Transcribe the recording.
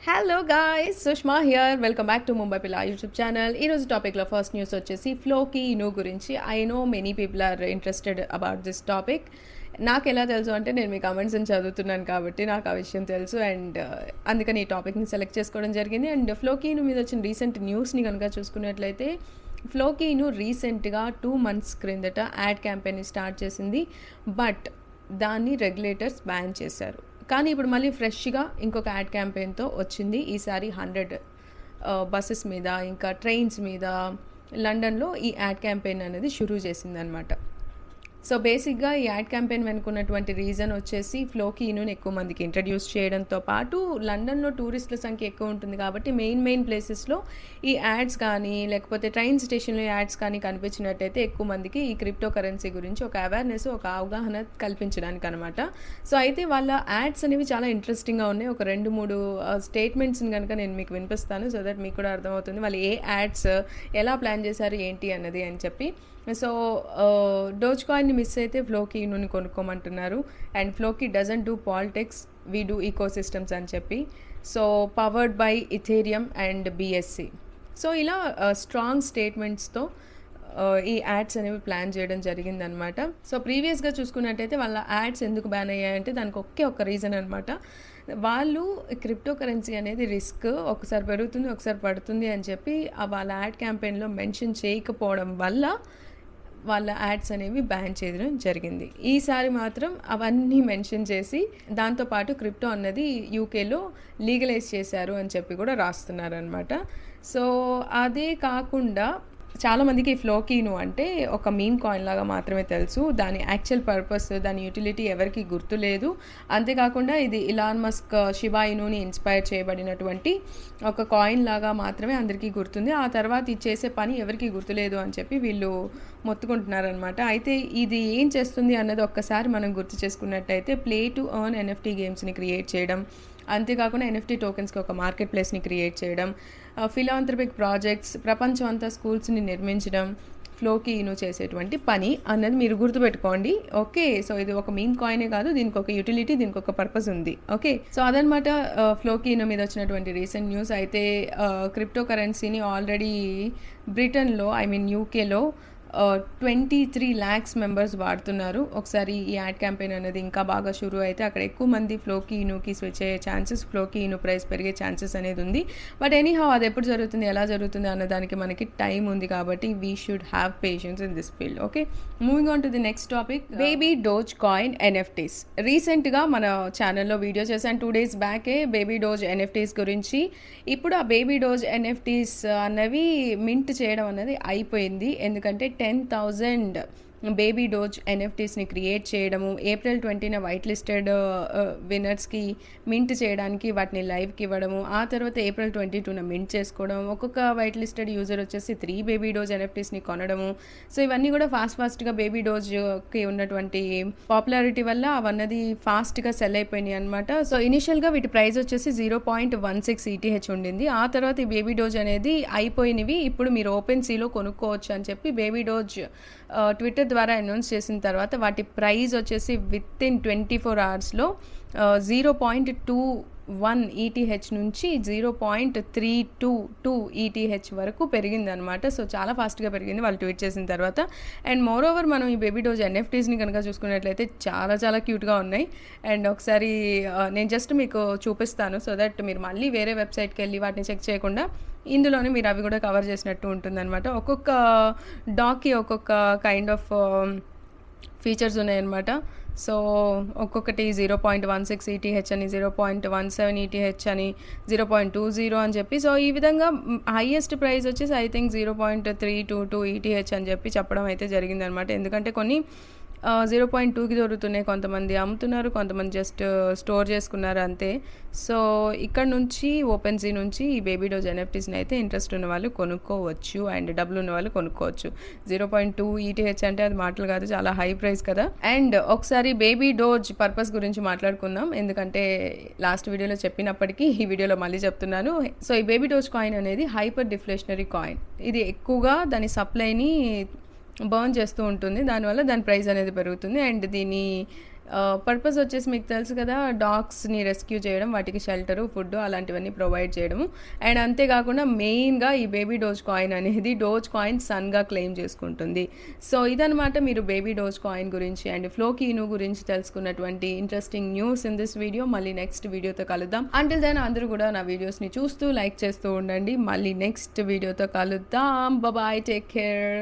Hello guys, Sushma here. Welcome back to Mumbai పిల్లా YouTube channel. ఈరోజు టాపిక్లో ఫస్ట్ న్యూస్ వచ్చేసి ఫ్లోకి ఇను గురించి. I know many people are interested about this topic. నాకు ఎలా తెలుసు అంటే నేను మీ కమెంట్స్ని చదువుతున్నాను కాబట్టి నాకు ఆ విషయం తెలుసు. అండ్ అందుకని ఈ టాపిక్ని సెలెక్ట్ చేసుకోవడం జరిగింది. అండ్ ఫ్లోకి ఇను మీద వచ్చిన రీసెంట్ న్యూస్ని కనుక చూసుకున్నట్లయితే ఫ్లోకి ఇను రీసెంట్గా 2 months క్రిందట యాడ్ క్యాంపెయిన్ని స్టార్ట్ చేసింది. బట్ దాన్ని రెగ్యులేటర్స్ బ్యాన్ చేశారు. కానీ ఇప్పుడు మళ్ళీ ఫ్రెష్గా ఇంకొక యాడ్ క్యాంపెయిన్తో వచ్చింది. ఈసారి 100 బస్సెస్ మీద ఇంకా ట్రైన్స్ మీద లండన్లో ఈ యాడ్ క్యాంపెయిన్ అనేది షురూ చేసిందనమాట. సో బేసిక్గా ఈ యాడ్ క్యాంపెయిన్ వెనుకున్నటువంటి రీజన్ వచ్చేసి ఫ్లోకి ఇనుని ఎక్కువ మందికి ఇంట్రడ్యూస్ చేయడంతో పాటు లండన్లో టూరిస్టుల సంఖ్య ఎక్కువ ఉంటుంది కాబట్టి మెయిన్ ప్లేసెస్లో ఈ యాడ్స్ కానీ లేకపోతే ట్రైన్ స్టేషన్లో యాడ్స్ కానీ కనిపించినట్టయితే ఎక్కువ మందికి ఈ క్రిప్టో కరెన్సీ గురించి ఒక అవేర్నెస్, ఒక అవగాహన కల్పించడానికి అనమాట. సో అయితే వాళ్ళ యాడ్స్ అనేవి చాలా ఇంట్రెస్టింగ్గా ఉన్నాయి. ఒక 2-3 స్టేట్మెంట్స్ని కనుక నేను మీకు వినిపిస్తాను, సో దట్ మీకు కూడా అర్థమవుతుంది వాళ్ళు ఏ యాడ్స్ ఎలా ప్లాన్ చేశారు ఏంటి అన్నది అని చెప్పి. సో డోజ్ కాయిన్ని మిస్ అయితే ఫ్లోకి ఇనుని కొనుక్కోమంటున్నారు. And Floki doesn't do politics, we do ecosystems అని చెప్పి. So powered by Ethereum and BSC. So ఇలా స్ట్రాంగ్ స్టేట్మెంట్స్తో ఈ యాడ్స్ అనేవి ప్లాన్ చేయడం జరిగిందనమాట. సో ప్రీవియస్గా చూసుకున్నట్టయితే వాళ్ళ యాడ్స్ ఎందుకు బ్యాన్ అయ్యాయంటే దానికి ఒక్క రీజన్ అనమాట. వాళ్ళు క్రిప్టో కరెన్సీ అనేది రిస్క్, ఒకసారి పెరుగుతుంది ఒకసారి పడుతుంది అని చెప్పి వాళ్ళ యాడ్ క్యాంపెయిన్లో మెన్షన్ చేయకపోవడం వల్ల వాళ్ళ యాడ్స్ అనేవి బ్యాన్ చేయడం జరిగింది. ఈసారి మాత్రం అవన్నీ మెన్షన్ చేసి దాంతోపాటు క్రిప్టో అన్నది యూకేలో లీగలైజ్ చేశారు అని చెప్పి కూడా రాస్తున్నారు అనమాట. సో అదే కాకుండా చాలామందికి ఫ్లోకి ఇను అంటే ఒక మీమ్ కాయిన్ లాగా మాత్రమే తెలుసు. దాని యాక్చువల్ పర్పస్, దాని యూటిలిటీ ఎవరికి గుర్తులేదు. అంతేకాకుండా ఇది ఇలాన్ మస్క్ షిబా ఇనుని ఇన్స్పైర్ చేయబడినటువంటి ఒక కాయిన్ లాగా మాత్రమే అందరికీ గుర్తుంది. ఆ తర్వాత ఇది చేసే పని ఎవరికి గుర్తులేదు అని చెప్పి వీళ్ళు మొత్తుకుంటున్నారనమాట. అయితే ఇది ఏం చేస్తుంది అన్నది ఒక్కసారి మనం గుర్తు చేసుకున్నట్టయితే ప్లే టు ఎర్న్ ఎన్ఎఫ్టీ గేమ్స్ని క్రియేట్ చేయడం, అంతేకాకుండా ఎన్ఎఫ్టీ టోకెన్స్కి ఒక మార్కెట్ ప్లేస్ని క్రియేట్ చేయడం, ఫిలాంథ్రపిక్ ప్రాజెక్ట్స్, ప్రపంచం అంతా స్కూల్స్ని నిర్మించడం ఫ్లోకి ఇను చేసేటువంటి పని అన్నది మీరు గుర్తుపెట్టుకోండి. ఓకే, సో ఇది ఒక మీమ్ కాయినే కాదు, దీనికి ఒక యూటిలిటీ, దీనికి ఒక పర్పస్ ఉంది. ఓకే, సో అదనమాట ఫ్లోకి ఇను మీద వచ్చినటువంటి రీసెంట్ న్యూస్. అయితే క్రిప్టో కరెన్సీని ఆల్రెడీ బ్రిటన్లో, ఐ మీన్ యూకేలో 23 lakhs మెంబర్స్ వాడుతున్నారు. ఒకసారి ఈ యాడ్ క్యాంపెయిన్ అనేది ఇంకా బాగా షురూ అయితే అక్కడ ఎక్కువ మంది ఫ్లోకి ఇనుకి స్విచ్ అయ్యే ఛాన్సెస్, ఫ్లోకి ఇను ప్రైస్ పెరిగే ఛాన్సెస్ అనేది ఉంది. బట్ ఎనీహౌ అది ఎప్పుడు జరుగుతుంది, ఎలా జరుగుతుంది అన్నదానికి మనకి టైం ఉంది కాబట్టి we should have patience in this field. Okay, moving on to the next topic, baby doge coin NFTs. రీసెంట్గా మన ఛానల్లో వీడియో చేశాను 2 days బ్యాకే బేబీ డోజ్ ఎన్ఎఫ్టీస్ గురించి. ఇప్పుడు ఆ బేబీ డోజ్ ఎన్ఎఫ్టీస్ అన్నవి మింట్ చేయడం అనేది అయిపోయింది. ఎందుకంటే 10,000 బేబీ డోజ్ ఎన్ఎఫ్టీస్ని క్రియేట్ చేయడము, April 20న వైట్ లిస్టెడ్ విన్నర్స్కి మింట్ చేయడానికి వాటిని లైవ్కి ఇవ్వడము, ఆ తర్వాత April 22న మింట్ చేసుకోవడం, ఒక్కొక్క వైట్ లిస్టెడ్ యూజర్ వచ్చేసి 3 బేబీ డోజ్ ఎన్ఎఫ్టీస్ని కొనడము. సో ఇవన్నీ కూడా ఫాస్ట్గా బేబీ డోజ్కి ఉన్నటువంటి పాపులారిటీ వల్ల అవన్నది ఫాస్ట్గా సెల్ అయిపోయినాయి అనమాట. సో ఇనిషియల్గా వీటి ప్రైస్ వచ్చేసి 0.16 ETH ఉండింది. ఆ తర్వాత ఈ బేబీ డోజ్ అనేది అయిపోయినవి ఇప్పుడు మీరు ఓపెన్ సీలో కొనుక్కోవచ్చు అని చెప్పి బేబీ డోజ్ ట్విట్టర్ ద్వారా అనౌన్స్ చేసిన తర్వాత వాటి ప్రైస్ వచ్చేసి విత్ ఇన్ 24 hours 0.21 ETH నుంచి 0.322 ETH వరకు పెరిగిందనమాట. సో చాలా ఫాస్ట్గా పెరిగింది వాళ్ళు ట్వీట్ చేసిన తర్వాత. అండ్ మోర్ ఓవర్ మనం ఈ బేబీ డోజ్ ఎన్ఎఫ్టీస్ని కనుక చూసుకున్నట్లయితే చాలా క్యూట్గా ఉన్నాయి. అండ్ ఒకసారి నేను జస్ట్ మీకు చూపిస్తాను సో దట్ మీరు మళ్ళీ వేరే వెబ్సైట్కి వెళ్ళి వాటిని చెక్ చేయకుండా ఇందులోనే మీరు అవి కూడా కవర్ చేసినట్టు ఉంటుందన్నమాట. ఒక్కొక్క డాగ్కి ఒక్కొక్క కైండ్ ఆఫ్ ఫీచర్స్ ఉన్నాయన్నమాట. సో ఒక్కొక్కటి 0.16 ETH అని, 0.17 ETH అని, 0.20 అని చెప్పి. సో ఈ విధంగా హైయెస్ట్ ప్రైస్ వచ్చేసి ఐ థింక్ 0.322 ETH అని చెప్పి చెప్పడం అయితే జరిగిందనమాట. ఎందుకంటే కొన్ని 0.2కి దొరుకుతున్నాయి, కొంతమంది అమ్ముతున్నారు, కొంతమంది జస్ట్ స్టోర్ చేసుకున్నారు అంతే. సో ఇక్కడ నుంచి ఓపెన్ సీ నుంచి ఈ బేబీ డోజ్ ఎన్ఎఫ్టీస్ని అయితే ఇంట్రెస్ట్ ఉన్న వాళ్ళు కొనుక్కోవచ్చు అండ్ డబ్బులు ఉన్న వాళ్ళు కొనుక్కోవచ్చు. 0.2 ETH అంటే అది మాటలు కాదు, చాలా హై ప్రైస్ కదా. అండ్ ఒకసారి బేబీ డోజ్ పర్పస్ గురించి మాట్లాడుకుందాం, ఎందుకంటే లాస్ట్ వీడియోలో చెప్పినప్పటికీ ఈ వీడియోలో మళ్ళీ చెప్తున్నాను. సో ఈ బేబీ డోజ్ కాయిన్ అనేది హైపర్ డిఫ్లేషనరీ కాయిన్. ఇది ఎక్కువగా దాని సప్లైని బర్న్ చేస్తూ ఉంటుంది, దానివల్ల దాని ప్రైస్ అనేది పెరుగుతుంది. అండ్ దీని పర్పస్ వచ్చేసి మీకు తెలుసు కదా, డాగ్స్ని రెస్క్యూ చేయడం, వాటికి షెల్టరు, ఫుడ్ అలాంటివన్నీ ప్రొవైడ్ చేయడము. అండ్ అంతేకాకుండా మెయిన్గా ఈ బేబీ డోజ్ కాయిన్ అనేది డోజ్ కాయిన్ సన్గా క్లెయిమ్ చేసుకుంటుంది. సో ఇదనమాట మీరు బేబీ డోజ్ కాయిన్ గురించి అండ్ ఫ్లోకి ఇను గురించి తెలుసుకున్నటువంటి interesting news in this video. మళ్ళీ నెక్స్ట్ వీడియోతో కలుద్దాం. అంటిల్ దెన్ అందరూ కూడా నా వీడియోస్ని చూస్తూ లైక్ చేస్తూ ఉండండి. మళ్ళీ నెక్స్ట్ వీడియోతో కలుద్దాం. Bye, take care.